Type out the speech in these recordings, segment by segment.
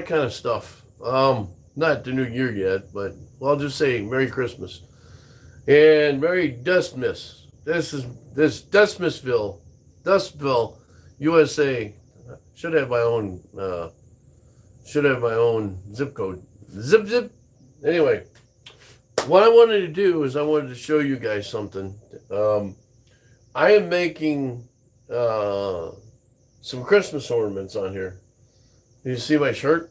kind of stuff. Not the new year yet, but well, I'll just say Merry Christmas and Merry Dustmas. This Dustville, USA. Should have my own. Should have my own zip code. Zip zip. Anyway, what I wanted to do is I wanted to show you guys something. Um, I am making uh, some Christmas ornaments on here. You see my shirt?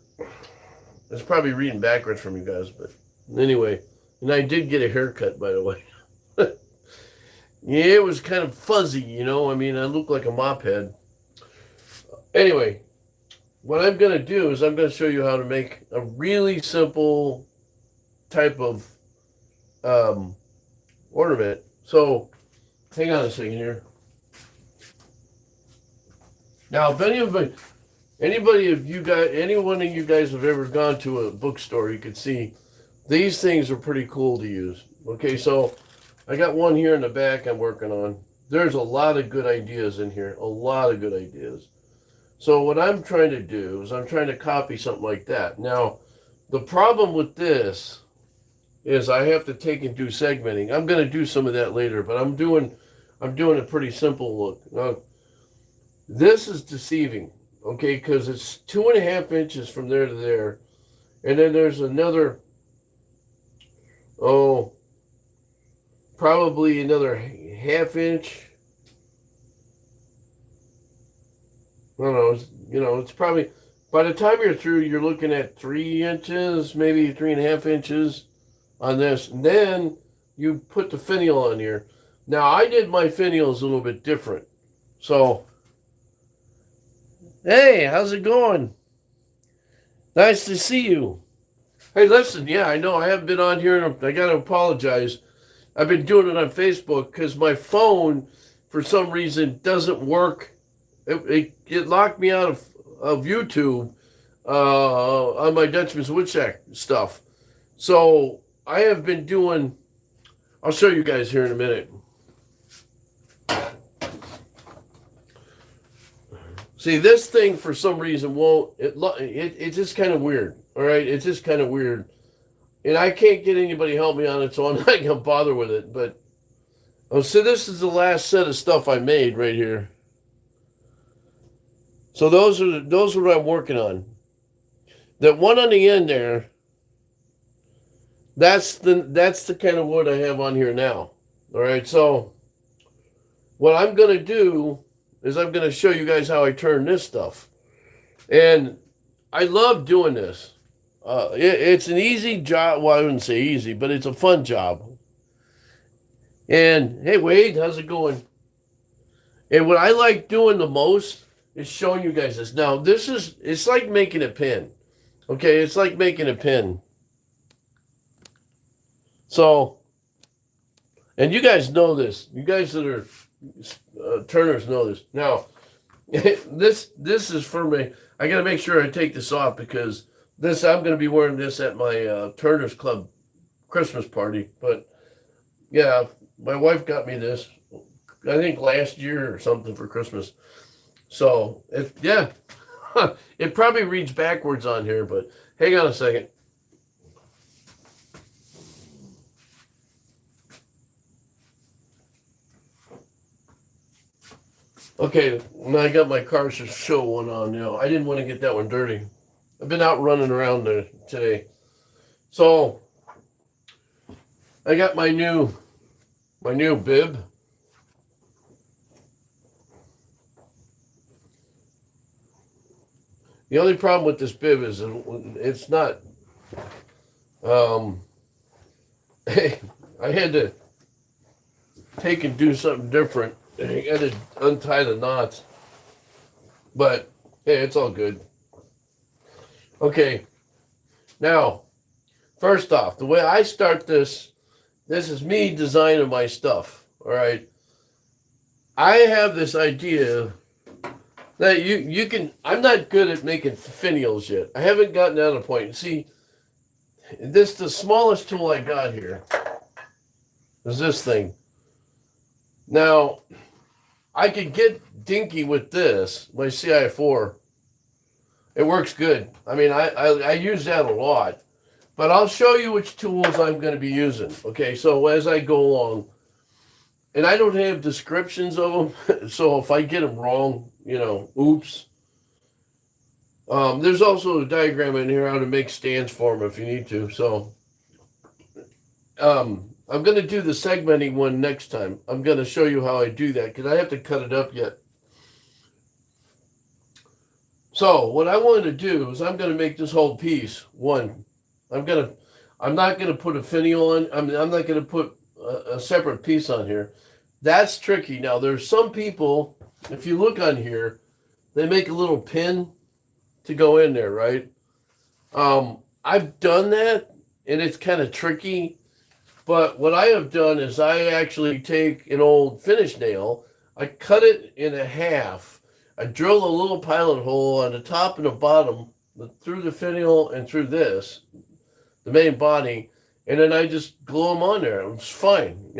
It's probably reading backwards from you guys, but anyway. And I did get a haircut, by the way. Yeah, it was kind of fuzzy, you know. I mean, I look like a mop head. Anyway, what I'm going to do is I'm going to show you how to make a really simple type of um, ornament. So, hang on a second here. Now, if anybody of you guys, any one of you guys have ever gone to a bookstore, you could see these things are pretty cool to use. Okay, so I got one here in the back I'm working on. There's a lot of good ideas in here, a lot of good ideas. So what I'm trying to do is I'm trying to copy something like that. Now, the problem with this is I have to take and do segmenting. I'm going to do some of that later, but I'm doing a pretty simple look. Now, this is deceiving, okay, because it's 2.5 inches from there to there, and then there's another, oh, probably another half inch. I don't know, it's probably, by the time you're through, you're looking at 3 inches, maybe 3.5 inches on this. And then you put the finial on here. Now, I did my finials a little bit different. So, hey, how's it going? Nice to see you. Hey, listen, yeah, I know I haven't been on here, and I got to apologize. I've been doing it on Facebook because my phone, for some reason, doesn't work. It locked me out of YouTube on my Dutchman's Woodsack stuff. So I have been doing, I'll show you guys here in a minute. See, this thing for some reason won't, it's just kind of weird. All right, it's just kind of weird. And I can't get anybody to help me on it, so I'm not going to bother with it. But, oh, so this is the last set of stuff I made right here. So those are what I'm working on. That one on the end there, that's the kind of wood I have on here now. All right, so what I'm going to do is I'm going to show you guys how I turn this stuff. And I love doing this. It's an easy job. Well, I wouldn't say easy, but it's a fun job. And hey, Wade, how's it going? And what I like doing the most is showing you guys this. Now, it's like making a pin. Okay, it's like making a pin. So, and you guys know this. You guys that are turners know this. Now, this is for me. I got to make sure I take this off because I'm going to be wearing this at my Turner's Club Christmas party. But yeah, my wife got me this, I think last year or something for Christmas. So yeah, it probably reads backwards on here, but hang on a second. Okay, now I got my car show one on now. I didn't want to get that one dirty. I've been out running around there today. So I got my new bib. The only problem with this bib is it's not. Um, I had to take and do something different. I got to untie the knots, but hey, it's all good. Okay, now, first off, the way I start this is me designing my stuff. All right, I have this idea that you can. I'm not good at making finials yet. I haven't gotten down to the point. See, the smallest tool I got here is this thing. Now, I could get dinky with this, my CI4, It works good. I mean, I use that a lot. But I'll show you which tools I'm going to be using. Okay, so as I go along, and I don't have descriptions of them, so if I get them wrong, oops. There's also a diagram in here how to make stands for them if you need to. So I'm going to do the segmenting one next time. I'm going to show you how I do that because I have to cut it up yet. So what I want to do is I'm going to make this whole piece one. I'm not gonna put a finial on. I'm not gonna put a separate piece on here. That's tricky. Now there's some people, if you look on here, they make a little pin to go in there, right? I've done that and it's kind of tricky. But what I have done is I actually take an old finish nail, I cut it in half. I drill a little pilot hole on the top and the bottom through the finial and through this. The main body, and then I just glue them on there. It's fine,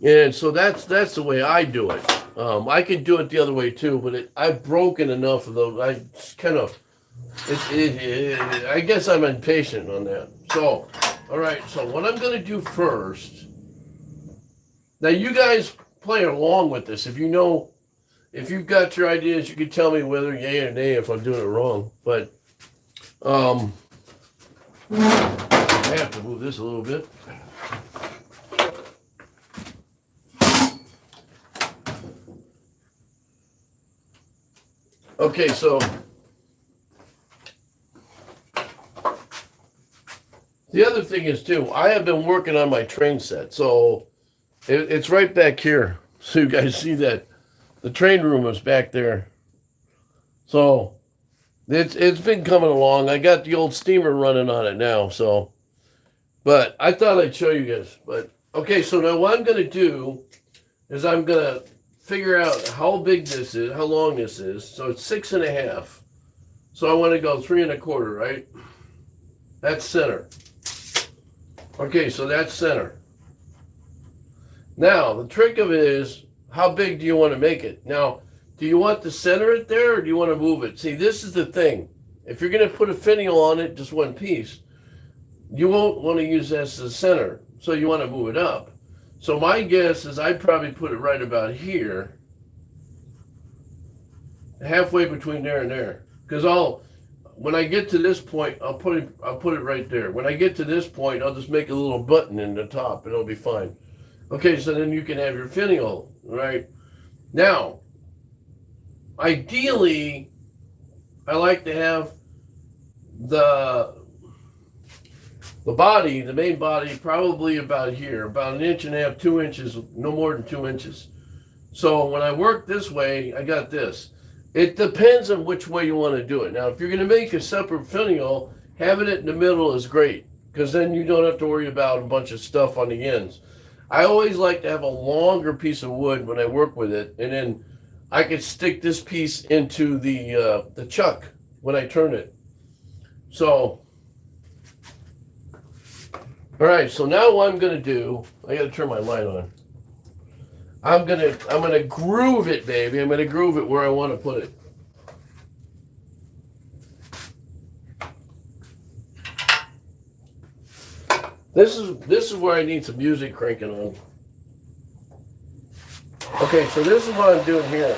And so that's the way I do it. I could do it the other way too, but I've broken enough of those. I kind of, I guess I'm impatient on that. So, all right. So what I'm going to do first. Now you guys play along with this. If you've got your ideas, you can tell me whether yay or nay if I'm doing it wrong. But, I have to move this a little bit. Okay, so the other thing is too, I have been working on my train set. So it's right back here. So you guys see that the train room is back there. So it's been coming along. I got the old steamer running on it now, so. But I thought I'd show you guys. But okay, so now what I'm going to do is I'm going to figure out how big this is, how long this is. So it's 6.5. So I want to go 3 1/4, right? That's center. Okay, so that's center. Now the trick of it is, how big do you want to make it? Now, do you want to center it there or do you want to move it? See, this is the thing. If you're going to put a finial on it, just one piece, you won't want to use this as a center. So you want to move it up. So my guess is I'd probably put it right about here. Halfway between there and there. Because when I get to this point, I'll put it right there. When I get to this point, I'll just make a little button in the top and it'll be fine. Okay, so then you can have your finial, right? Now, ideally, I like to have the body, the main body, probably about here, about 1.5 inches, 2 inches, no more than 2 inches. So when I work this way, I got this. It depends on which way you want to do it. Now, if you're going to make a separate finial, having it in the middle is great because then you don't have to worry about a bunch of stuff on the ends. I always like to have a longer piece of wood when I work with it, and then I could stick this piece into the chuck when I turn it. So, all right. So now what I'm gonna do, I gotta turn my light on. I'm gonna groove it, baby. I'm gonna groove it where I want to put it. This is where I need some music cranking on. Okay, so this is what I'm doing here.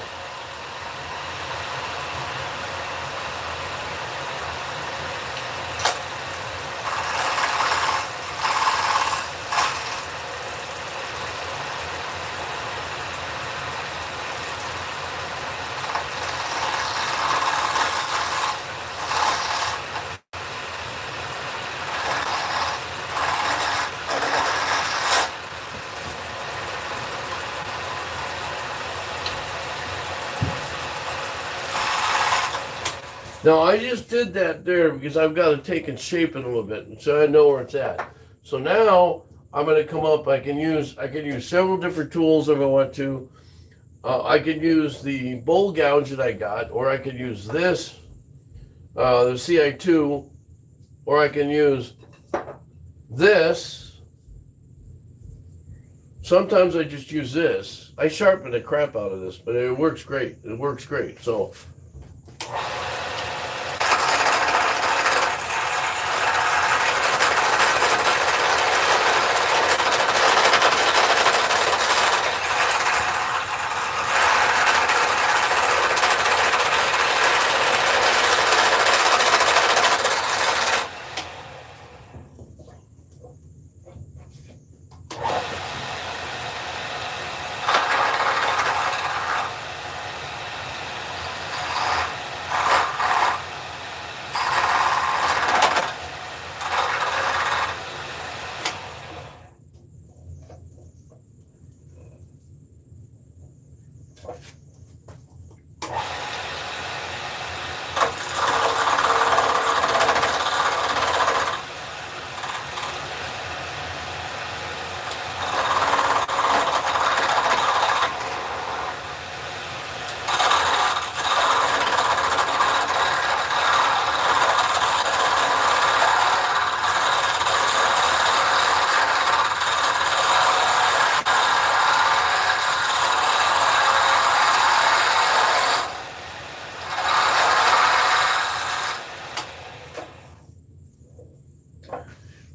Now I just did that there because I've got to take and shape it a little bit so I know where it's at. So now I'm going to come up, I can use several different tools if I want to. I could use the bowl gouge that I got, or I could use this, the CI2, or I can use this. Sometimes I just use this. I sharpen the crap out of this, but it works great. It works great. So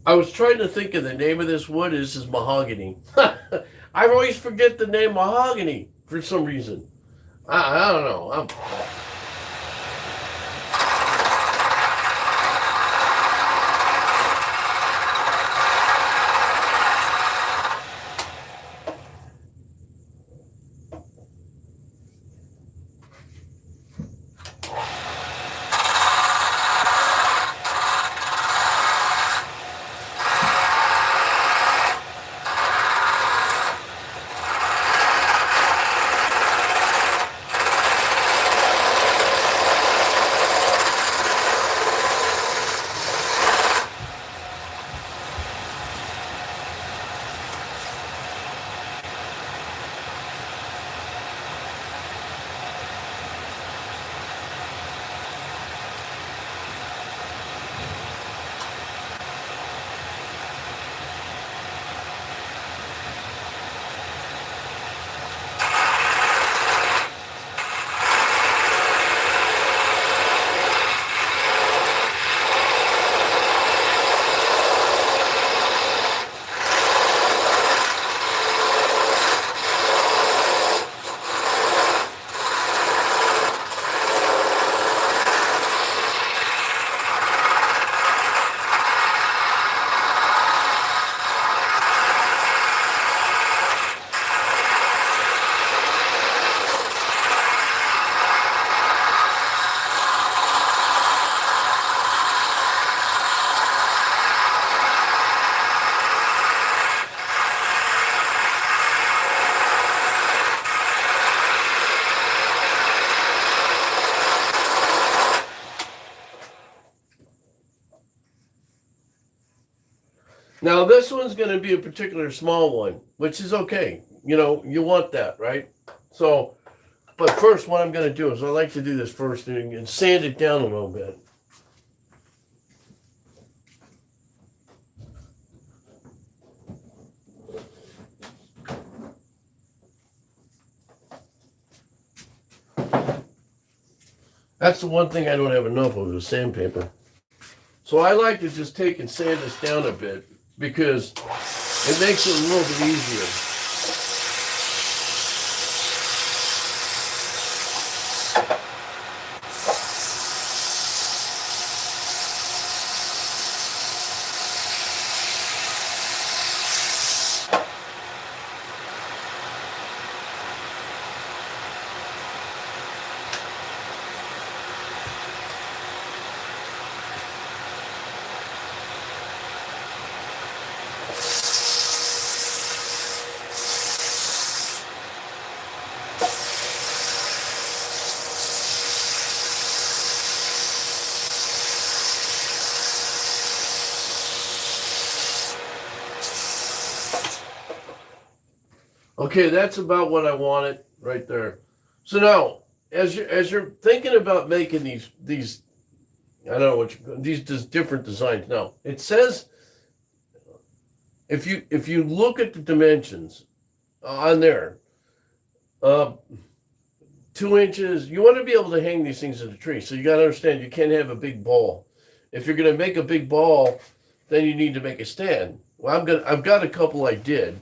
I was trying to think of the name of this wood. This is mahogany. I always forget the name mahogany for some reason. I don't know. Now this one's going to be a particular small one, which is okay. You know, you want that, right? So, but first, what I'm going to do is I like to do this first and sand it down a little bit. That's the one thing I don't have enough of is sandpaper. So I like to just take and sand this down a bit because it makes it a little bit easier. Okay, that's about what I wanted right there. So now, as you're thinking about making these I don't know what these different designs. Now it says if you look at the dimensions on there, uh, 2 inches. You want to be able to hang these things in the tree. So you got to understand you can't have a big ball. If you're going to make a big ball, then you need to make a stand. Well, I've got a couple I did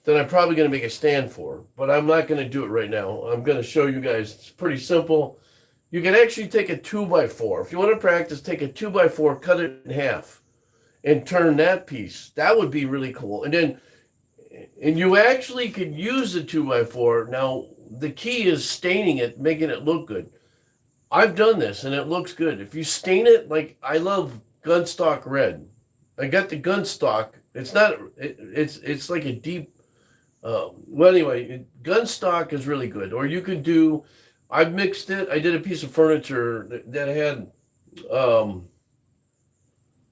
that I'm probably going to make a stand for, but I'm not going to do it right now. I'm going to show you guys. It's pretty simple. You can actually take a 2x4. If you want to practice, take a 2x4, cut it in half, and turn that piece. That would be really cool. And you actually could use the 2x4. Now, the key is staining it, making it look good. I've done this, and it looks good. If you stain it, like I love gunstock red. I got the gunstock. It's not. It's like a deep. Well, anyway, gunstock is really good. Or you could do. I've mixed it. I did a piece of furniture that had.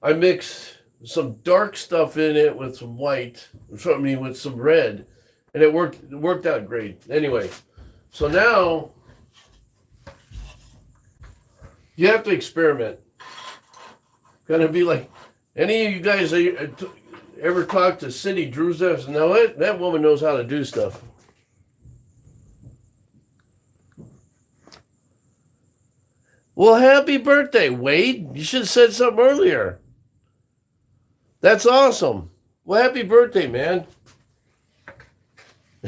I mixed some dark stuff in it with some white. I mean, with some red, and it worked out great. Anyway, so now you have to experiment. Gonna be like any of you guys ever talked to Cindy Druzev? Now that woman knows how to do stuff. Well, happy birthday, Wade. You should have said something earlier. That's awesome. Well, happy birthday, man.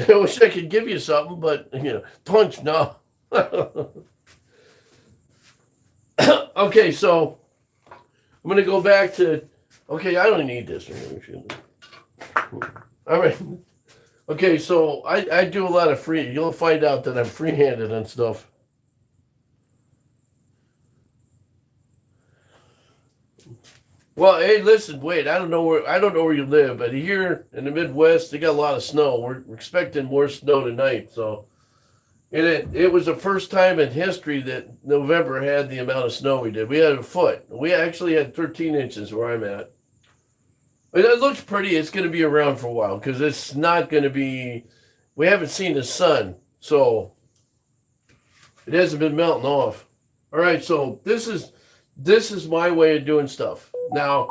I wish I could give you something, but punch, no. Okay, so I'm gonna go back to. Okay, I don't need this. All right. Okay, so I do a lot of free. You'll find out that I'm free-handed and stuff. Well, hey, listen, wait. I don't know where you live, but here in the Midwest, they got a lot of snow. We're expecting more snow tonight. So, and it was the first time in history that November had the amount of snow we did. We had a foot. We actually had 13 inches where I'm at. It looks pretty. It's going to be around for a while because it's not going to be. We haven't seen the sun, so it hasn't been melting off. All right, so this is my way of doing stuff. Now,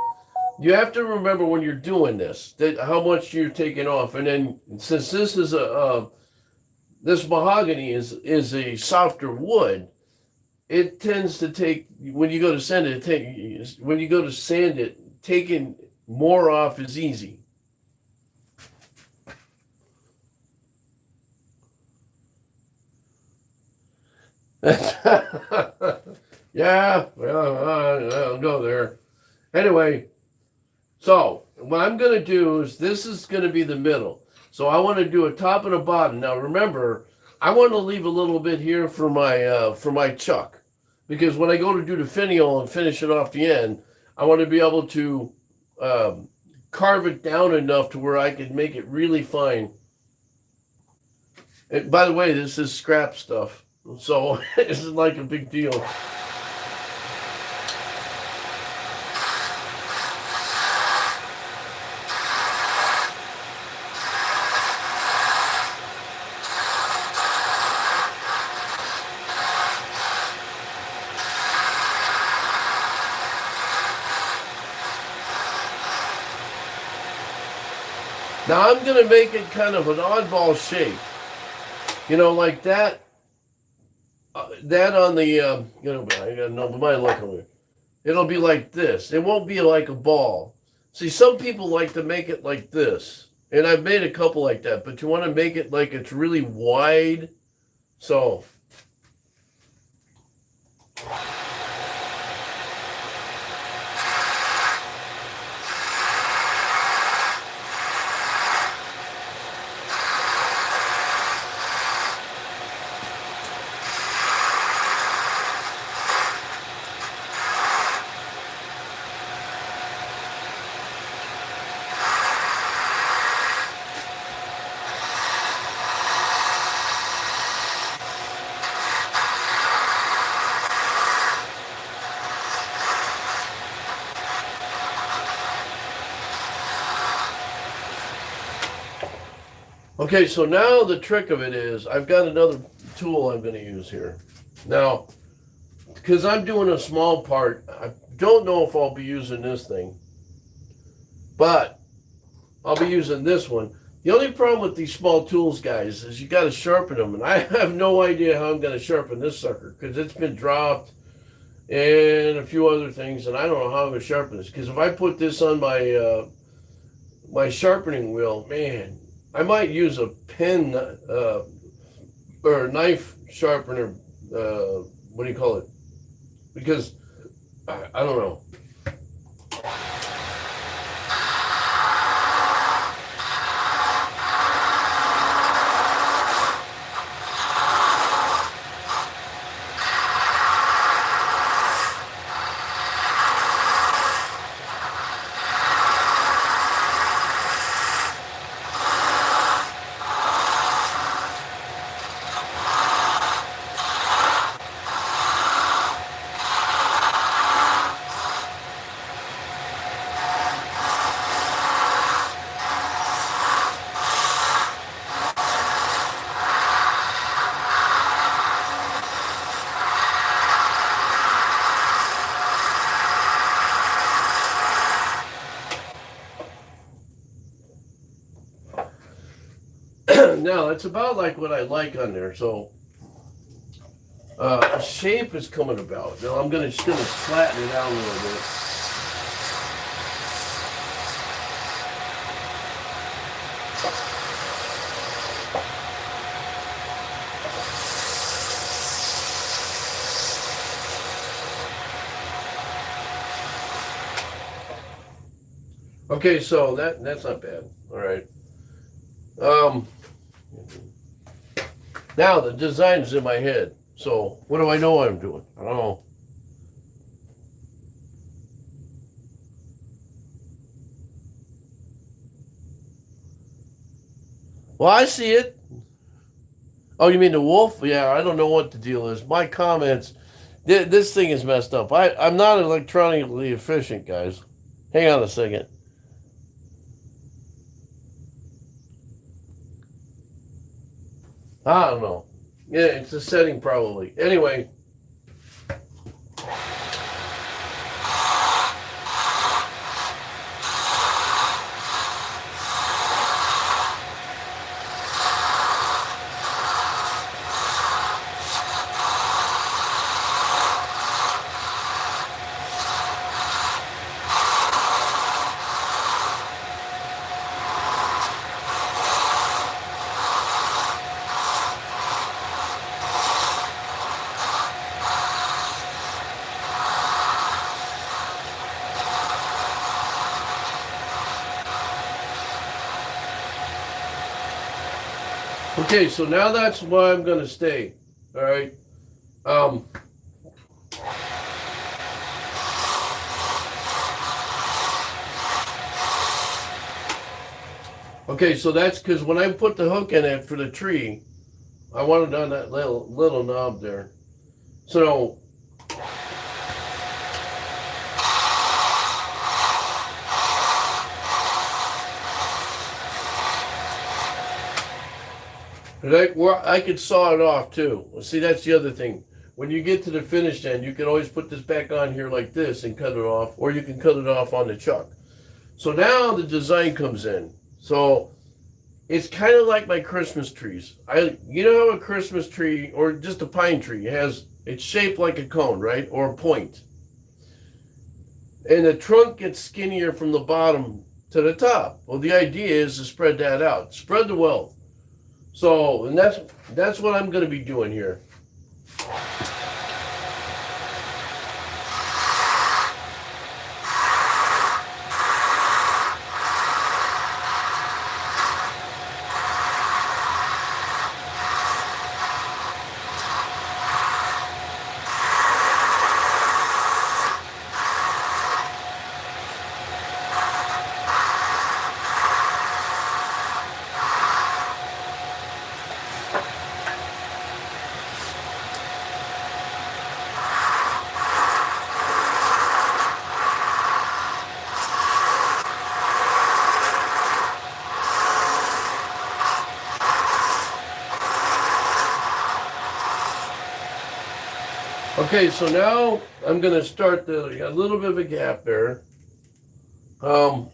you have to remember when you're doing this that how much you're taking off, and then since this is this mahogany is a softer wood, it tends to take when you go to sand it. When you go to sand it, taking more off is easy. Yeah, well, I'll go there. Anyway, so what I'm going to do is this is going to be the middle. So I want to do a top and a bottom. Now remember, I want to leave a little bit here for my chuck, because when I go to do the finial and finish it off the end, I want to be able to carve it down enough to where I could make it really fine. And by the way, this is scrap stuff, so this is like a big deal. Now I'm going to make it kind of an oddball shape, like that. That on the, I got no, my luck over it. It'll be like this. It won't be like a ball. See, some people like to make it like this, and I've made a couple like that. But you want to make it like it's really wide, so. Okay, so now the trick of it is I've got another tool I'm going to use here. Now, because I'm doing a small part, I don't know if I'll be using this thing, but I'll be using this one. The only problem with these small tools, guys, is you got to sharpen them, and I have no idea how I'm going to sharpen this sucker because it's been dropped and a few other things, and I don't know how I'm going to sharpen this. Because if I put this on my my sharpening wheel, man, I might use a pen or a knife sharpener. What do you call it? Because I don't know. Now it's about like what I like on there. So shape is coming about. Now I'm just gonna flatten it out a little bit. Okay, so that's not bad. All right. Um, now the design is in my head. So what do I know what I'm doing? I don't know. Well, I see it. Oh, you mean the wolf? Yeah, I don't know what the deal is. My comments, this thing is messed up. I'm not electronically efficient, guys. Hang on a second. I don't know. Yeah, it's a setting probably. Anyway, okay, so now that's why I'm going to stay. All right. Um, okay, so that's because when I put the hook in it for the tree, I wanted on that little knob there. So I could saw it off too. Well, see, that's the other thing. When you get to the finished end, you can always put this back on here like this and cut it off, or you can cut it off on the chuck. So now the design comes in. So it's kind of like my Christmas trees. You know how a Christmas tree or just a pine tree it's shaped like a cone, right? Or a point. And the trunk gets skinnier from the bottom to the top. Well, the idea is to spread that out. Spread the wealth. So, and that's what I'm going to be doing here. Okay, so now I'm going to start a little bit of a gap there. I'm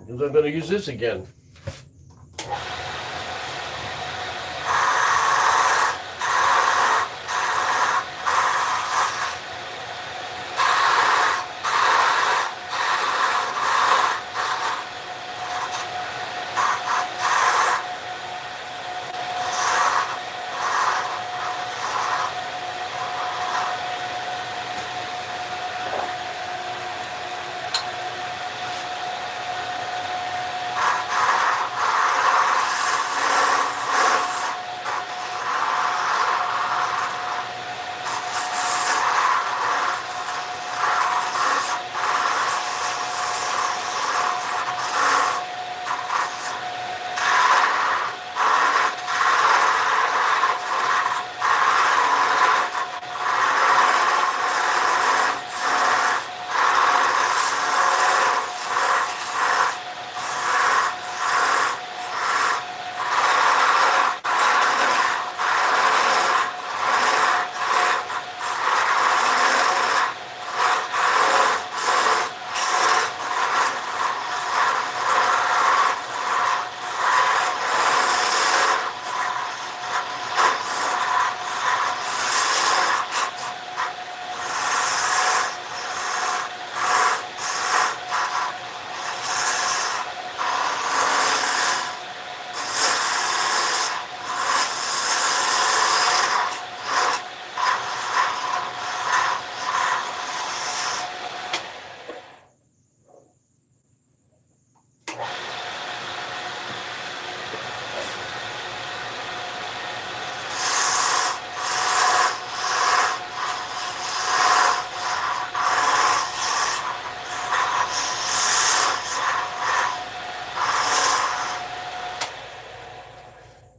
going to use this again.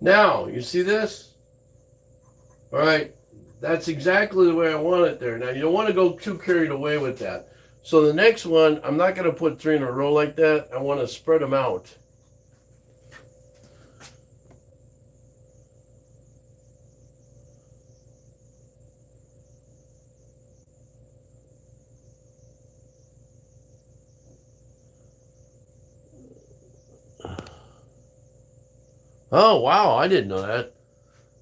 Now, you see this? All right. That's exactly the way I want it there. Now, you don't want to go too carried away with that. So the next one, I'm not going to put 3 in a row like that. I want to spread them out. Oh, wow. I didn't know that.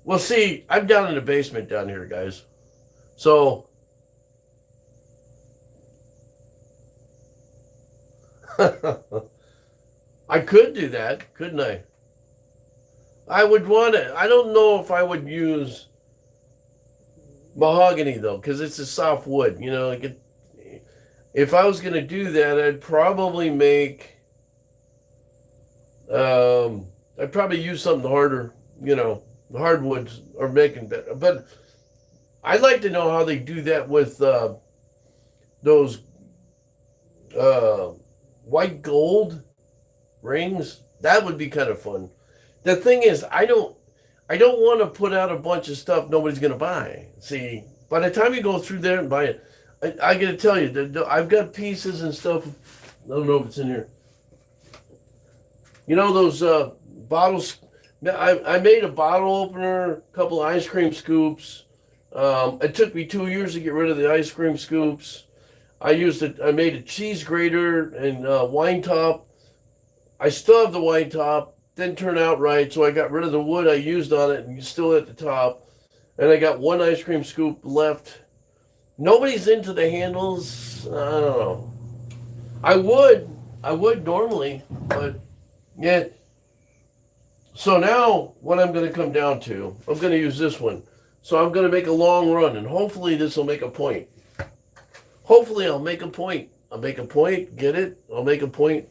Well, see, I'm down in the basement down here, guys. So I could do that, couldn't I? I would want it. I don't know if I would use mahogany though, because it's a soft wood. You know, like if I was going to do that, I'd probably use something harder. You know, hardwoods are making better. But I'd like to know how they do that with those uh, white gold rings. That would be kind of fun. The thing is, I don't want to put out a bunch of stuff nobody's going to buy. See, by the time you go through there and buy it, I got to tell you, I've got pieces and stuff. I don't know if it's in here. You know those bottles? I made a bottle opener, a couple of ice cream scoops. It took me 2 years to get rid of the ice cream scoops. I made a cheese grater and wine top. I still have the wine top. Didn't turn out right, so I got rid of the wood I used on it, and you still at the top. And I got one ice cream scoop left. Nobody's into the handles. I don't know. I would normally, but yeah. So now what I'm going to come down to, I'm going to use this one. So I'm going to make a long run, and hopefully this will make a point. Hopefully I'll make a point. I'll make a point. Get it? I'll make a point.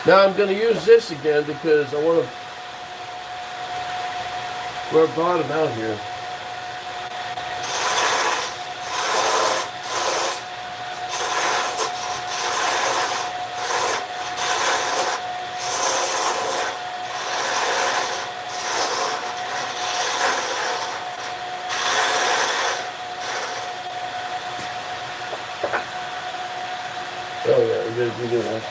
Now I'm going to use this again because I want to rub bottom out here. Oh yeah, we do that.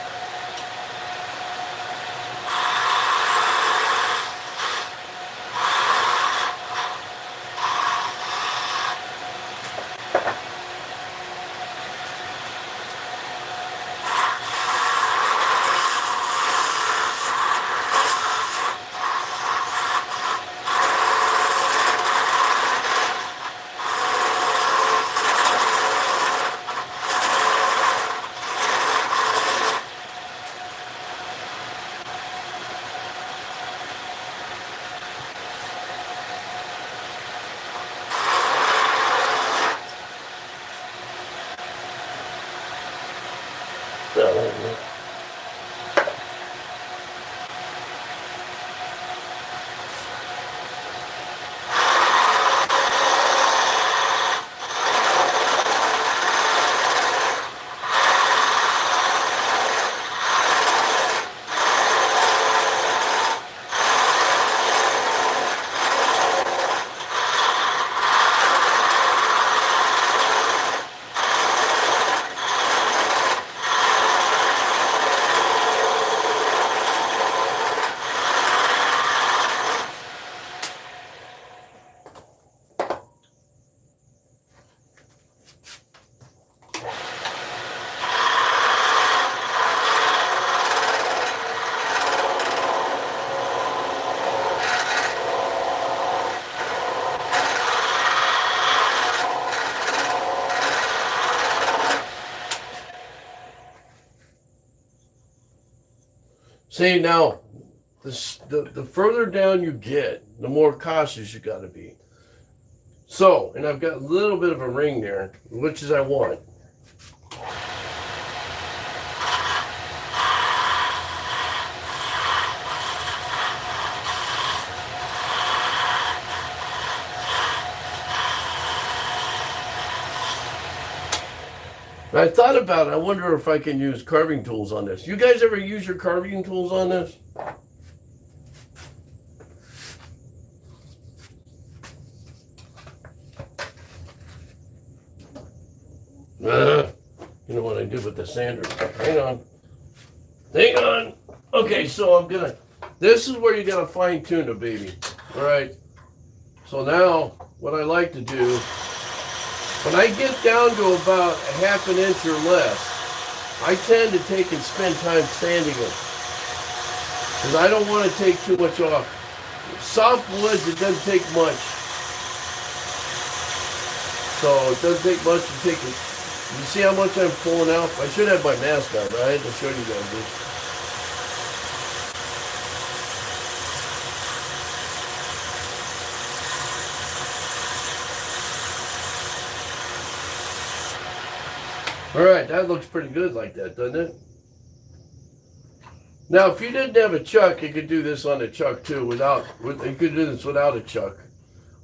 See, now, the further down you get, the more cautious you got to be. So, and I've got a little bit of a ring there, which is I want. And I thought about it. I wonder if I can use carving tools on this. You guys ever use your carving tools on this? You know what I do with the sander? Hang on. Hang on. Okay, so I'm gonna. This is where you gotta fine tune it, baby. All right. So now, what I like to do, when I get down to about a half an inch or less, I tend to take and spend time sanding it, because I don't want to take too much off. Soft woods, it doesn't take much. So it doesn't take much to take it. You see how much I'm pulling out? I should have my mask on, but I had to show you guys this. All right, that looks pretty good like that, doesn't it? Now, if you didn't have a chuck, you could do this on a chuck too. You could do this without a chuck.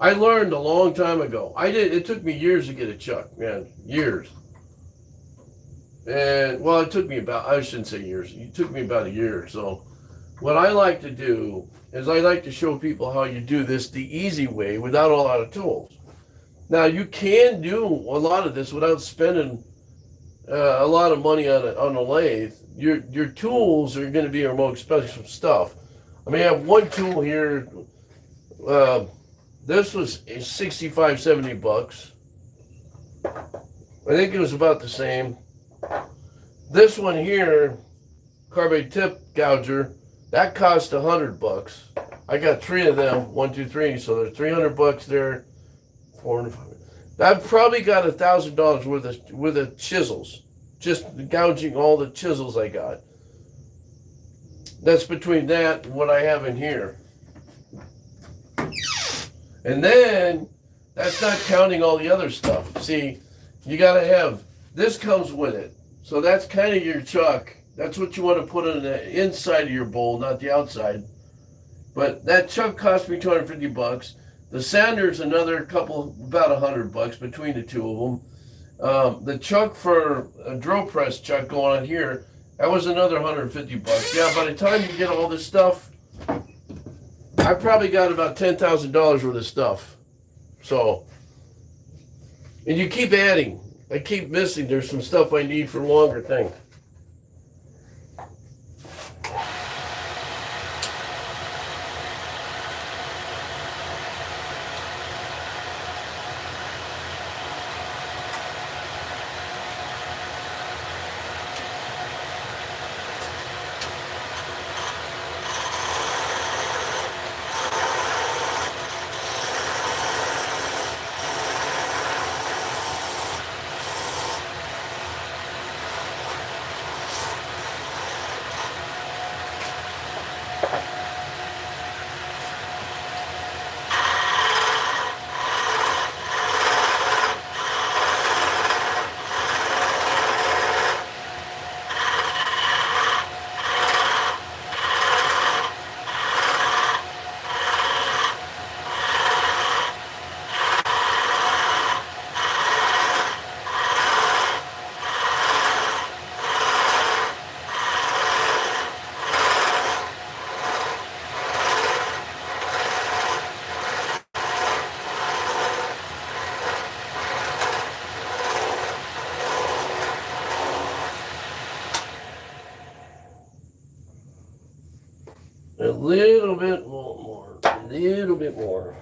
I learned a long time ago. It took me years to get a chuck, man, years. And well, it took me I shouldn't say years. It took me about a year. So, what I like to do is I like to show people how you do this the easy way without a lot of tools. Now, you can do a lot of this without spending a lot of money on a lathe. Your tools are going to be your most expensive stuff. I mean, I have one tool here. This was 65, 70 bucks. I think it was about the same. This one here, carbide tip gouger, that cost 100 bucks. I got 3 of them, 1, 2, 3. So there's 300 bucks there. 400, 500. I've probably got $1,000 worth of chisels, just gouging all the chisels I got. That's between that and what I have in here. And then that's not counting all the other stuff. See, you got to have this comes with it. So that's kind of your chuck. That's what you want to put on the inside of your bowl, not the outside. But that chuck cost me 250 bucks. The sander's another about 100 bucks between the two of them. The chuck for a drill press chuck going on here, that was another 150 bucks. Yeah, by the time you get all this stuff, I probably got about $10,000 worth of stuff. So, and you keep adding. I keep missing. There's some stuff I need for longer things. A little bit more, a little bit more.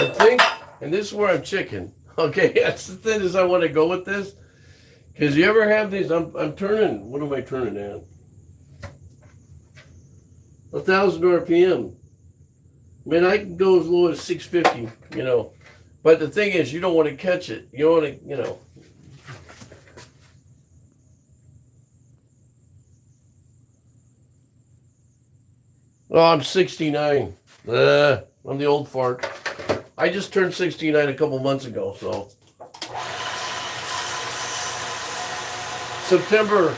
I think, and this is where I'm chicken. Okay, that's the thing is I want to go with this. Because you ever have these, I'm turning, what am I turning at? 1,000 RPM. I mean, I can go as low as 650, you know. But the thing is, you don't want to catch it. You don't want to, you know. Oh, I'm 69. I'm the old fart. I just turned 69 a couple months ago, so. September.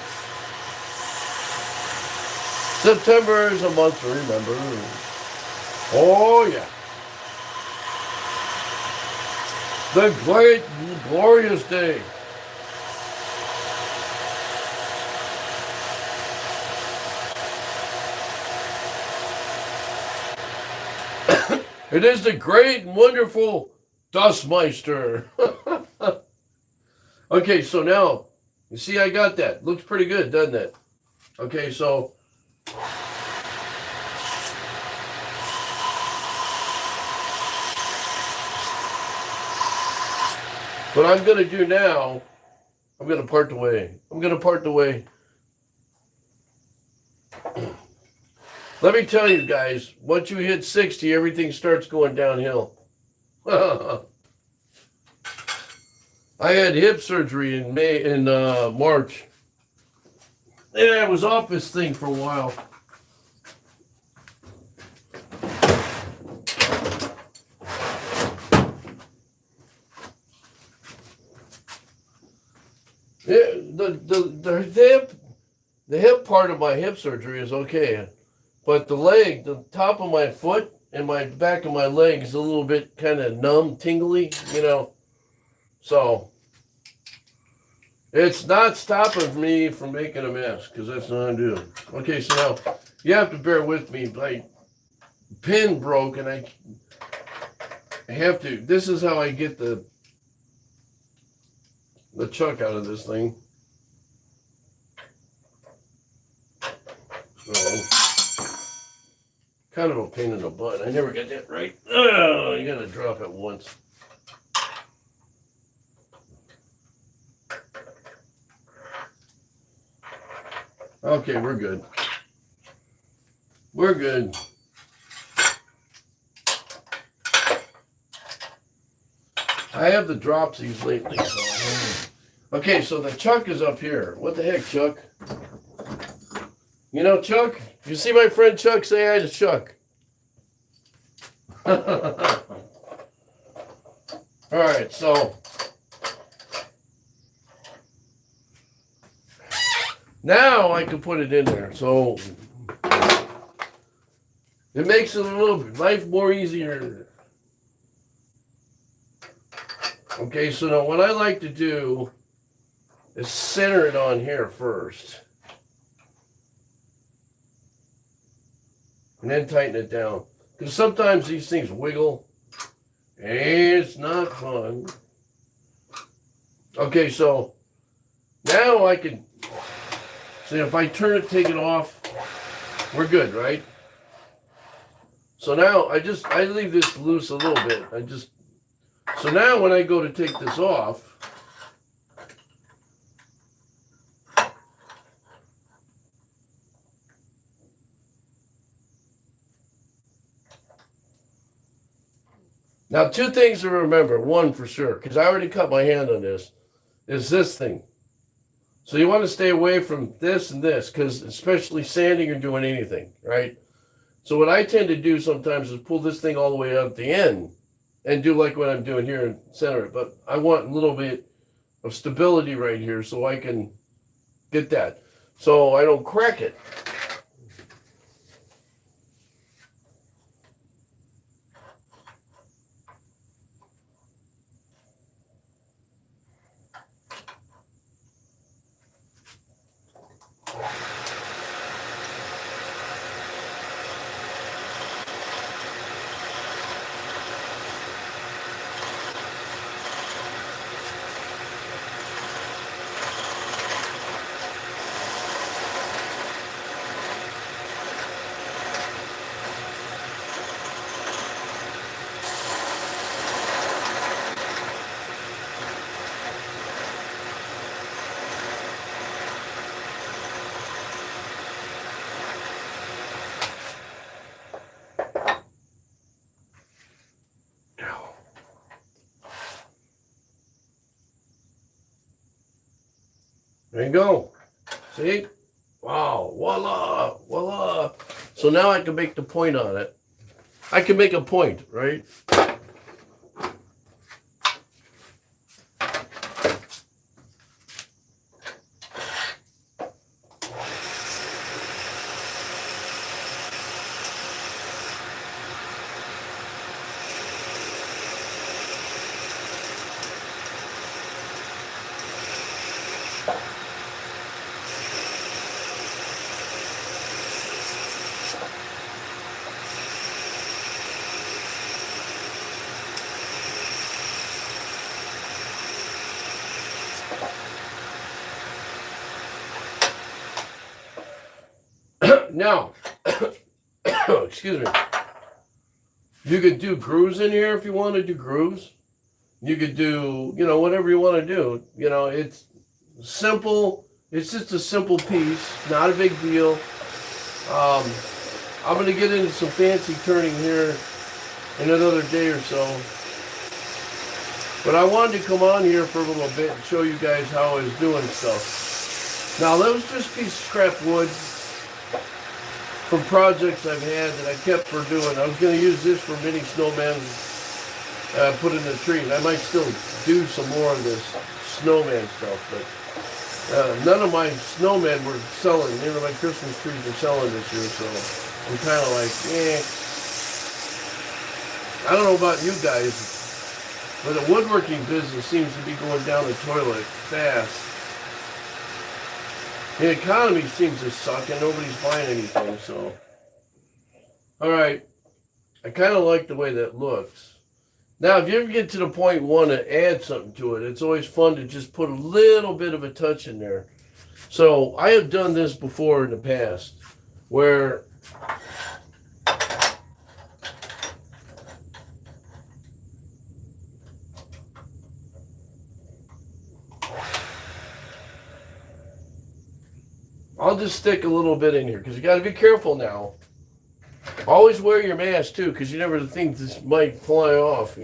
September is a month to remember. Oh, yeah. The great, glorious day. It is the great and wonderful Dustmeister. Okay, so now, you see I got that. Looks pretty good, doesn't it? Okay, so what I'm going to do now, I'm going to part the way. I'm going to part the way. Let me tell you guys, once you hit 60, everything starts going downhill. I had hip surgery in March. And I was off this thing for a while. Yeah, the hip part of my hip surgery is okay. But the leg, the top of my foot and my back of my leg is a little bit kind of numb, tingly, you know. So it's not stopping me from making a mess because that's not what I'm doing. Okay, so now you have to bear with me. My pin broke and I have to. This is how I get the chuck out of this thing. So, kind of a pain in the butt. I never get that right. Oh, you gotta drop it once. Okay, we're good. We're good. I have the dropsies lately. So. Okay, so the chuck is up here. What the heck, Chuck? You know, Chuck? If you see my friend Chuck, say hi to Chuck. All right, so now I can put it in there. So it makes it a little bit life more easier. Okay, so now what I like to do is center it on here first. And then tighten it down. Because sometimes these things wiggle. And it's not fun. Okay, so now I can see if I turn it, take it off, we're good, right? So now I leave this loose a little bit. So now when I go to take this off, now, two things to remember. One for sure, because I already cut my hand on this, is this thing. So you want to stay away from this and this, because especially sanding or doing anything, right? So what I tend to do sometimes is pull this thing all the way up the end and do like what I'm doing here and center it. But I want a little bit of stability right here so I can get that. So I don't crack it. There you go. See? Wow, voila, voila. So now I can make the point on it. I can make a point, right? Now, excuse me. You could do grooves in here if you want to do grooves. You could do, whatever you want to do. It's simple. It's just a simple piece, not a big deal. I'm going to get into some fancy turning here in another day or so. But I wanted to come on here for a little bit and show you guys how I was doing stuff. Now, that was just a piece of scrap wood from projects I've had that I kept for doing. I was going to use this for mini snowmen put in the tree. And I might still do some more of this snowman stuff, but none of my snowmen were selling. None of my Christmas trees were selling this year, so I'm kind of like, I don't know about you guys, but the woodworking business seems to be going down the toilet fast. The economy seems to suck and nobody's buying anything, so. All right, I kind of like the way that looks. Now, if you ever get to the point you want to add something to it, it's always fun to just put a little bit of a touch in there. So I have done this before in the past where I'll just stick a little bit in here because you got to be careful now. Always wear your mask too, because you never think this might fly off,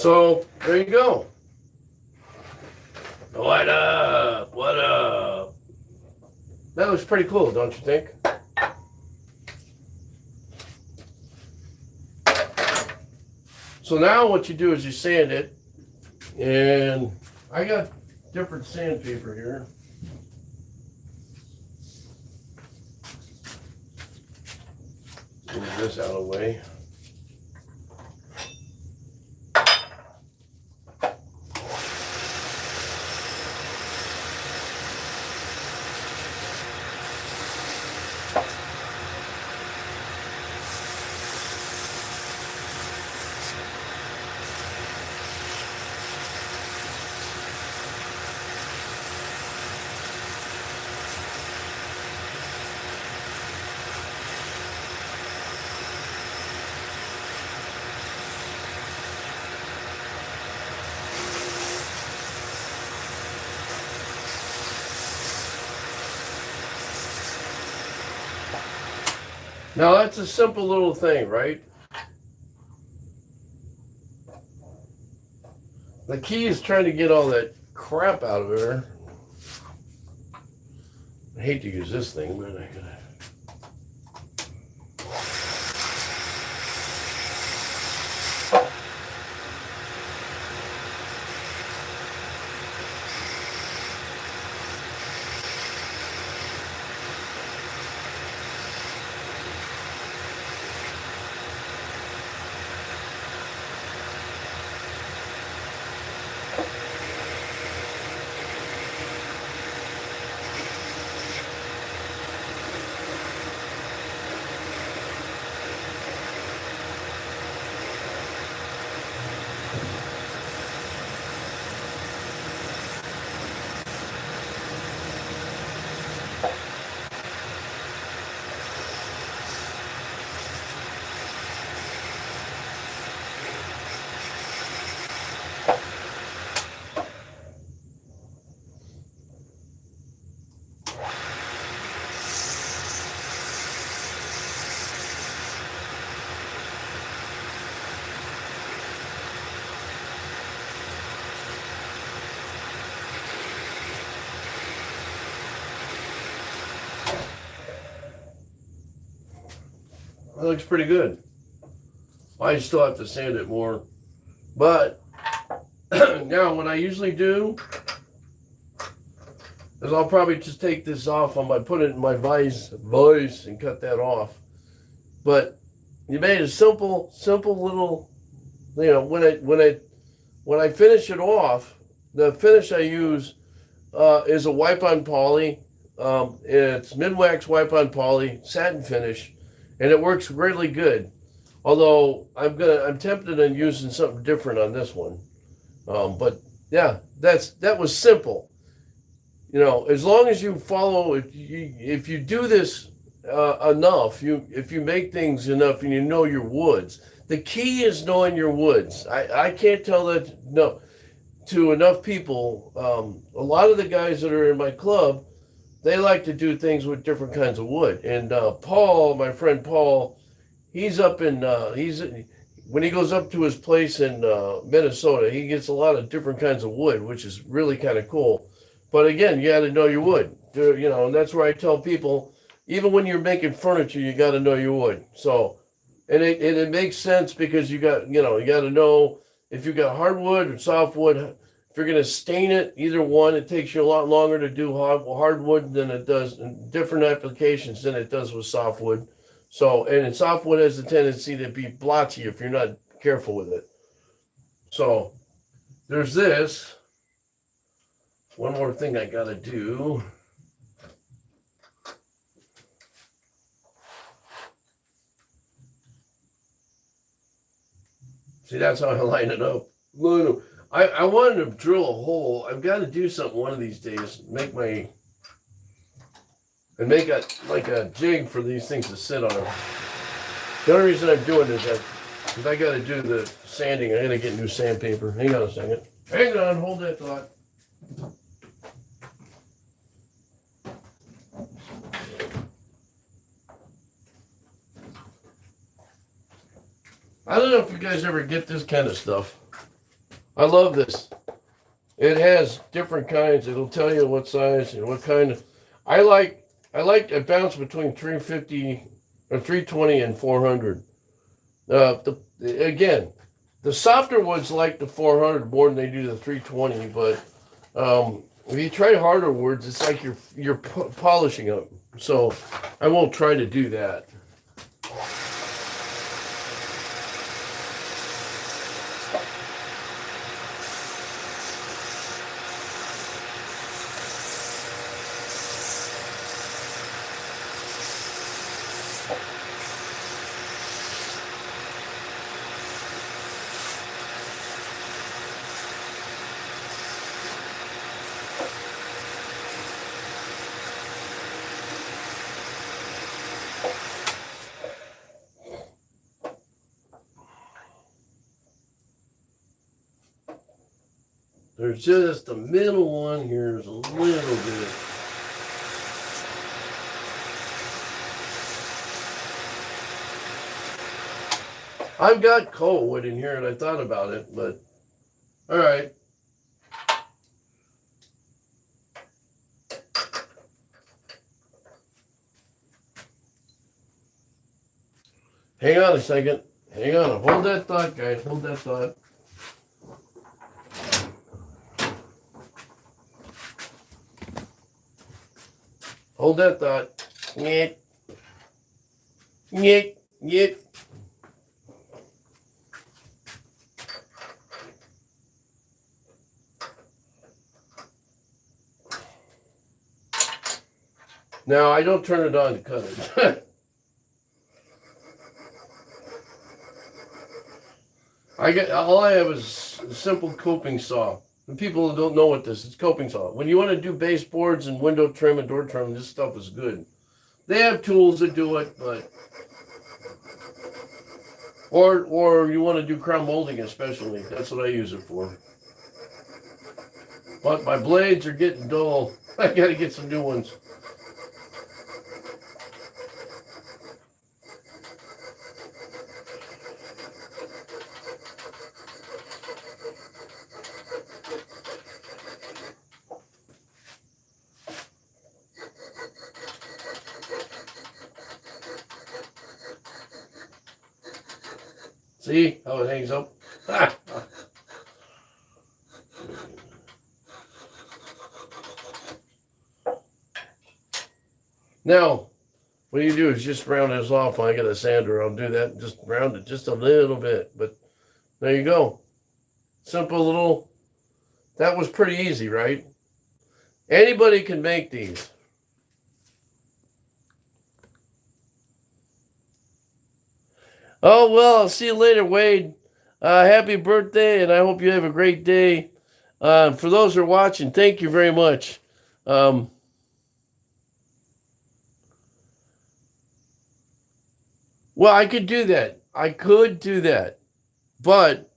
So there you go. What up? What up? That looks pretty cool, don't you think? So now what you do is you sand it, and I got different sandpaper here. Move this out of the way. Now that's a simple little thing, right? The key is trying to get all that crap out of there. I hate to use this thing, but I gotta. That looks pretty good. I still have to sand it more. But now what I usually do is I'll probably just take this off. I might put it in my vise and cut that off. But you made a simple little, when I finish it off, the finish I use is a wipe on poly. It's mid-wax wipe on poly, satin finish, and it works really good. Although I'm tempted on using something different on this one. But yeah, that was simple. As long as you follow, if you do this enough, if you make things enough and you know your woods. The key is knowing your woods. I can't tell that to enough people. A lot of the guys that are in my club, they like to do things with different kinds of wood. And Paul, my friend Paul, he's up in when he goes up to his place in Minnesota, he gets a lot of different kinds of wood, which is really kind of cool. But again, you got to know your wood, and that's where I tell people, even when you're making furniture, you got to know your wood. So, and it makes sense because you got to know if you got hardwood or softwood. If you're going to stain it, either one, it takes you a lot longer to do hardwood than it does in different applications than it does with softwood. So, and softwood has a tendency to be blotchy if you're not careful with it. So, there's this. One more thing I got to do. See, that's how I line it up. I wanted to drill a hole. I've got to do something one of these days. Make a jig for these things to sit on. The only reason I'm doing this is because I got to do the sanding. I got to get new sandpaper. Hang on a second. Hang on, hold that thought. I don't know if you guys ever get this kind of stuff. I love this. It has different kinds. It'll tell you what size and what kind of. I like a bounce between 350 or 320 and 400. Again, the softer woods like the 400 more than they do the 320. But if you try harder woods, it's like you're polishing them. So I won't try to do that. There's just the middle one here is a little bit. I've got coal wood in here and I thought about it, but all right. Hang on a second. Hang on. Hold that thought, guys. Hold that thought. Hold that thought. Nyet. Nyet. Nyet. Now, I don't turn it on to cut it. All I have is a simple coping saw. And people don't know what this is, coping saw. When you want to do baseboards and window trim and door trim, this stuff is good. They have tools that do it, but or you want to do crown molding especially. That's what I use it for. But my blades are getting dull. I got to get some new ones. See how it hangs up? Now, what you do is just round this off. When I get a sander, I'll do that. Just round it just a little bit. But there you go. Simple little. That was pretty easy, right? Anybody can make these. Oh, well, I'll see you later, Wade. Happy birthday, and I hope you have a great day. For those who are watching, thank you very much. Well, I could do that. I could do that. But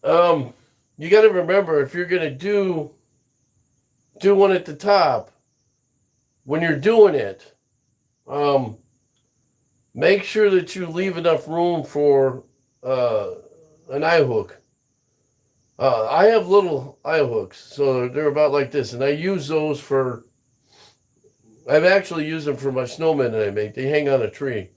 you got to remember, if you're going to do one at the top, when you're doing it, make sure that you leave enough room for an eye hook. I have little eye hooks, so they're about like this, and I use those for. I've actually used them for my snowmen that I make. They hang on a tree,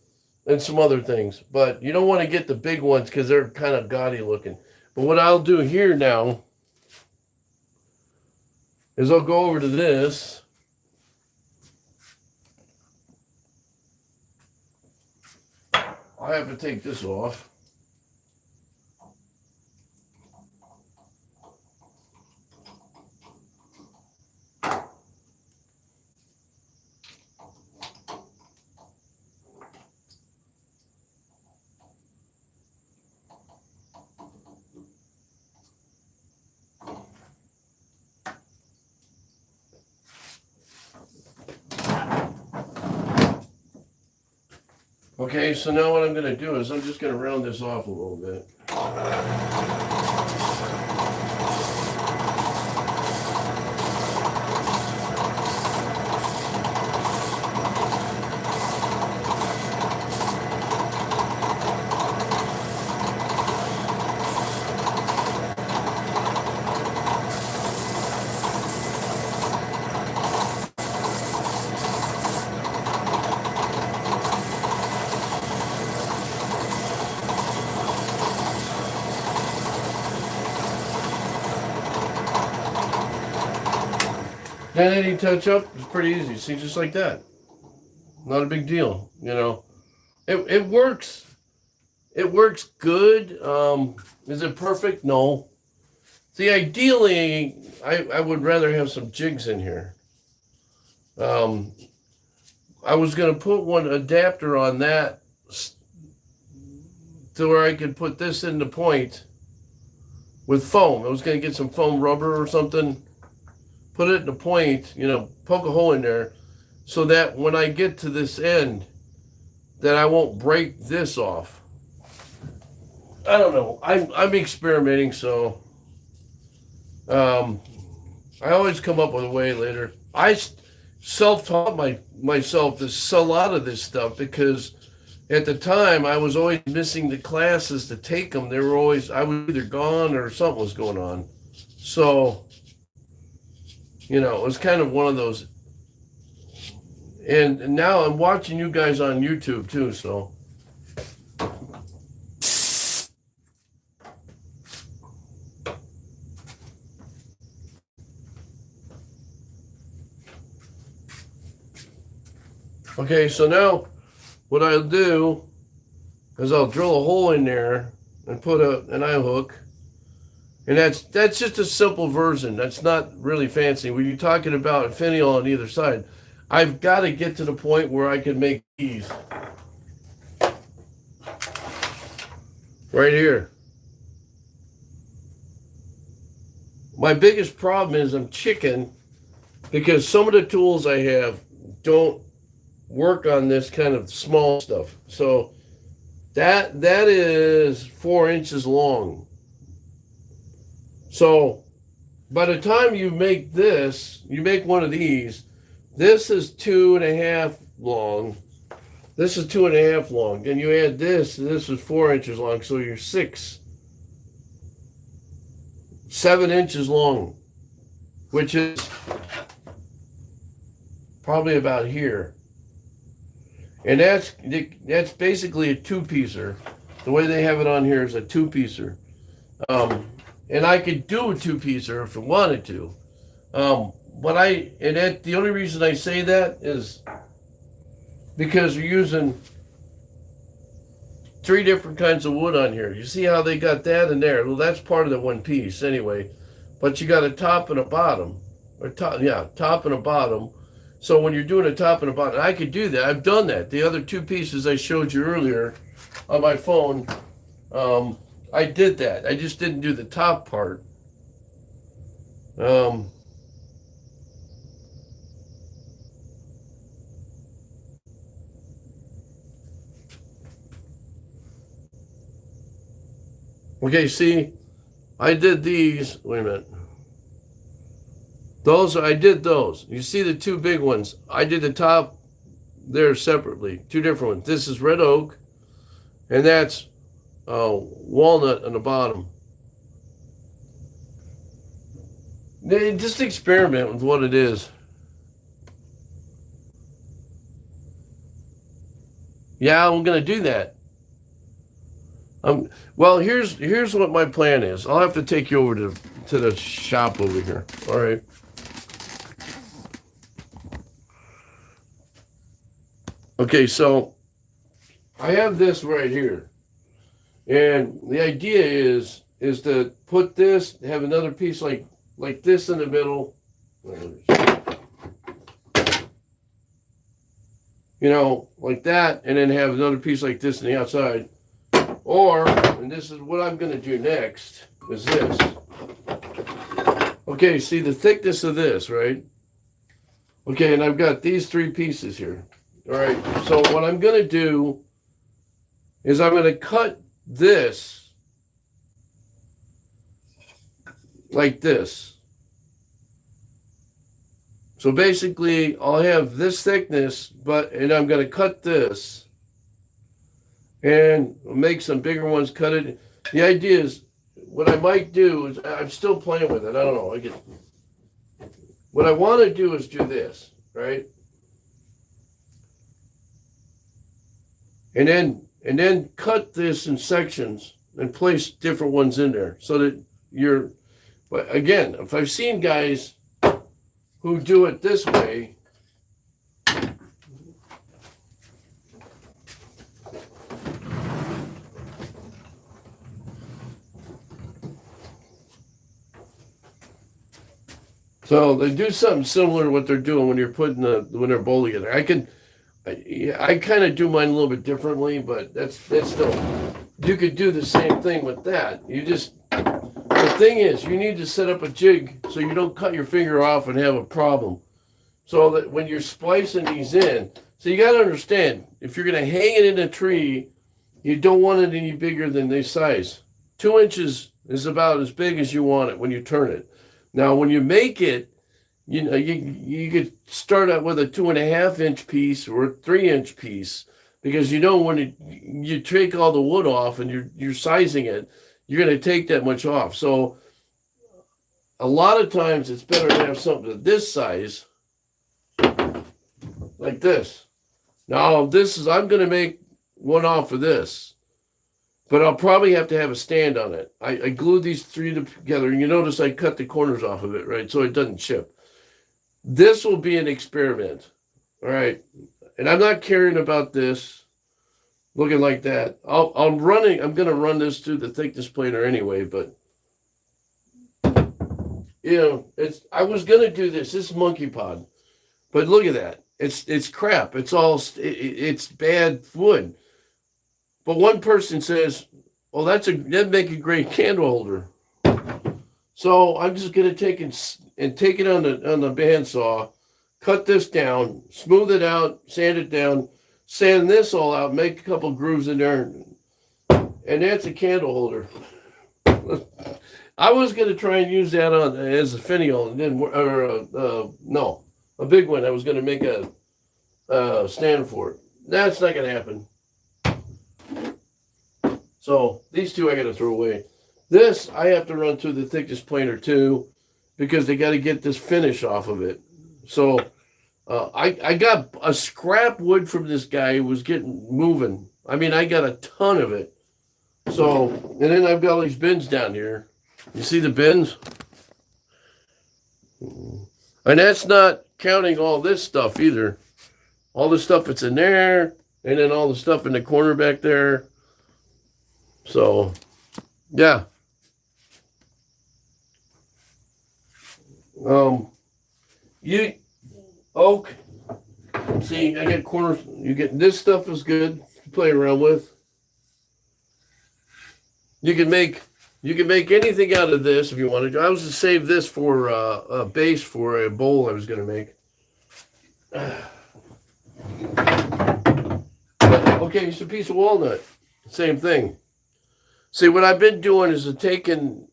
and some other things. But you don't want to get the big ones because they're kind of gaudy looking. But what I'll do here now is I'll go over to this. I have to take this off. Okay, so now what I'm going to do is I'm just going to round this off a little bit. Then any touch up is pretty easy. See, just like that. Not a big deal, you know. It works. It works good. Is it perfect? No. See, ideally, I would rather have some jigs in here. I was going to put one adapter on that to where I could put this into point with foam. I was going to get some foam rubber or something, put it in a point, you know, poke a hole in there so that when I get to this end, that I won't break this off. I don't know. I'm experimenting, so I always come up with a way later. I self-taught myself to sell out of this stuff because at the time I was always missing the classes to take them. They were always, I was either gone or something was going on. So, you know, it was kind of one of those. And now I'm watching you guys on YouTube too, so. Okay, so now what I'll do is I'll drill a hole in there and put an eye hook. And that's just a simple version. That's not really fancy. When you're talking about finial on either side, I've got to get to the point where I can make these. Right here. My biggest problem is I'm chicken because some of the tools I have don't work on this kind of small stuff. So that is 4 inches long. So by the time you make this, you make one of these, this is 2.5 long. This is 2.5 long. Then you add this, and this is 4 inches long. So you're 7 inches long, which is probably about here. And that's basically a two-piecer. The way they have it on here is a two-piecer. And I could do a two-piecer if I wanted to. The only reason I say that is because you're using 3 different kinds of wood on here. You see how they got that in there? Well, that's part of the one piece anyway. But you got a top and a bottom. Top and a bottom. So when you're doing a top and a bottom, I could do that. I've done that. The other 2 pieces I showed you earlier on my phone, I did that. I just didn't do the top part. Okay, see, I did these. Wait a minute. I did those. You see the 2 big ones. I did the top there separately. 2 different ones. This is red oak, and that's walnut on the bottom. Just experiment with what it is. Yeah, I'm gonna do that. Well, here's what my plan is. I'll have to take you over to the shop over here. All right. Okay, so I have this right here, and the idea is to put this, have another piece like this in the middle, you know, like that, and then have another piece like this on the outside. Or, and this is what I'm going to do next, is this. Okay, see the thickness of this, right? Okay, and I've got these 3 pieces here. All right, so what I'm going to do is I'm going to cut this like this. So basically, I'll have this thickness, and I'm going to cut this and make some bigger ones, cut it. The idea is, what I might do is, I'm still playing with it. I don't know. What I want to do is do this, right? And then cut this in sections and place different ones in there so that but again, if I've seen guys who do it this way, so they do something similar to what they're doing when they're bowling together. I kind of do mine a little bit differently, but that's still, you could do the same thing with that. The thing is, you need to set up a jig so you don't cut your finger off and have a problem. So that when you're splicing these in, so you got to understand, if you're going to hang it in a tree, you don't want it any bigger than this size. 2 inches is about as big as you want it when you turn it. Now, when you make it, you know, you could start out with a 2.5 inch piece or a 3 inch piece, because you know when you take all the wood off and you're sizing it, you're going to take that much off. So a lot of times it's better to have something this size, like this. Now I'm going to make one off of this, but I'll probably have to have a stand on it. I glued these 3 together, and you notice I cut the corners off of it, right? So it doesn't chip. This will be an experiment, all right? And I'm not caring about this looking like that. I'm going to run this through the thickness planer anyway, but you know, I was going to do this. This is monkey pod, but look at that. It's crap. It's bad wood. But one person says, well, that'd make a great candle holder. So I'm just going to take it on the bandsaw, cut this down, smooth it out, sand it down, sand this all out, make a couple grooves in there, and that's a candle holder. I was going to try and use that as a finial, and then no, a big one. I was going to make a stand for it. That's not going to happen. So these 2 I got to throw away. This I have to run through the thickness planer too, because they got to get this finish off of it. So I got a scrap wood from this guy who was getting moving. I mean, I got a ton of it. So, and then I've got all these bins down here. You see the bins? And that's not counting all this stuff either. All the stuff that's in there, and then all the stuff in the corner back there. So, yeah. You oak. See, I get corners. You get this stuff is good to play around with. You can make anything out of this if you wanted to. I was to save this for a base for a bowl I was going to make. Okay, it's a piece of walnut. Same thing. See, what I've been doing is taking.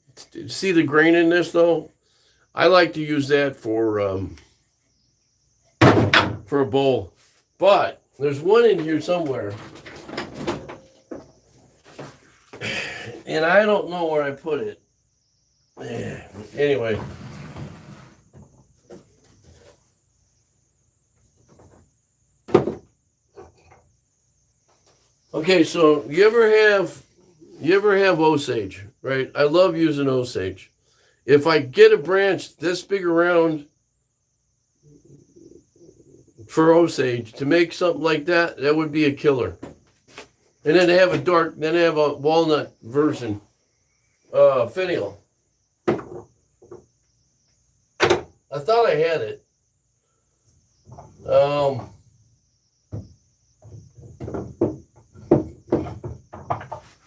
See the grain in this though. I like to use that for a bowl, but there's one in here somewhere, and I don't know where I put it. Anyway. Okay, so you ever have Osage, right? I love using Osage. If I get a branch this big around for Osage to make something like that, that would be a killer. And then they have a walnut version, finial. I thought I had it.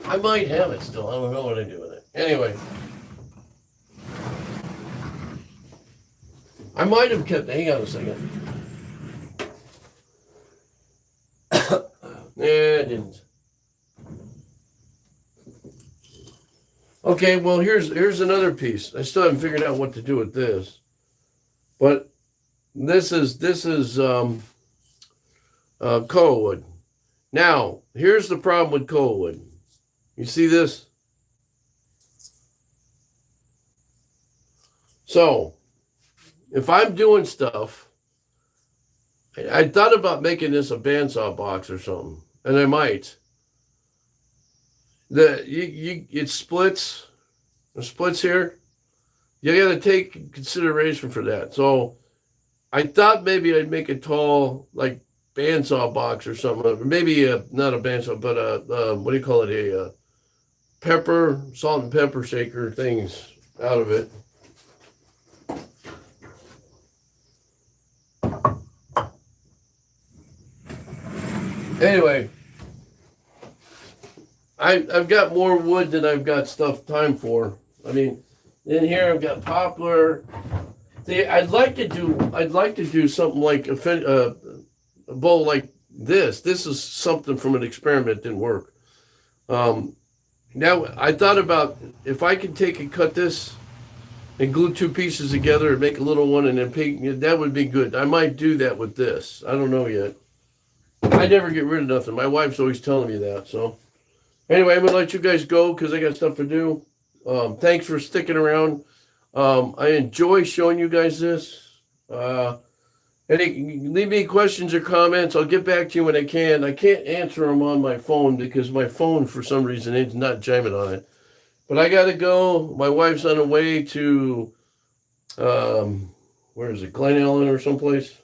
I might have it still. I don't know what I do with it. Anyway. I might have kept, hang on a second. I didn't. Okay, well here's another piece. I still haven't figured out what to do with this. But this is koa wood. Now, here's the problem with koa wood. You see this? So, if I'm doing stuff, I thought about making this a bandsaw box or something, and I might. It splits. It splits here. You got to take consideration for that. So, I thought maybe I'd make a tall, like bandsaw box or something. Maybe not a bandsaw, but what do you call it? A pepper, salt and pepper shaker things out of it. Anyway, I've got more wood than I've got time for. I mean, in here I've got poplar. See, I'd like to do something like a bowl like this. This is something from an experiment, didn't work. Now I thought about if I could take and cut this and glue two pieces together and make a little one and then paint, that would be good. I might do that with this. I don't know yet. I never get rid of nothing. My wife's always telling me that. So anyway, I'm gonna let you guys go because I got stuff to do. Thanks for sticking around. I enjoy showing you guys this. Leave me questions or comments. I'll get back to you when I can. I can't answer them on my phone because my phone, for some reason, is not jamming on it. But I got to go. My wife's on the way to, where is it, Glen Ellen or someplace?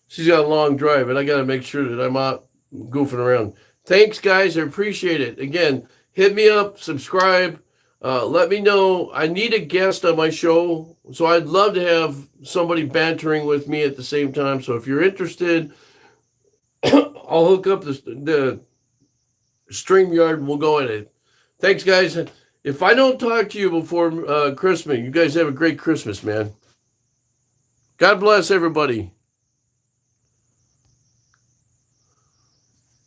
She's got a long drive, and I got to make sure that I'm not goofing around. Thanks, guys. I appreciate it. Again, hit me up, subscribe. Let me know. I need a guest on my show, so I'd love to have somebody bantering with me at the same time. So if you're interested, I'll hook up the StreamYard and we'll go in it. Thanks, guys. If I don't talk to you before Christmas, you guys have a great Christmas, man. God bless everybody.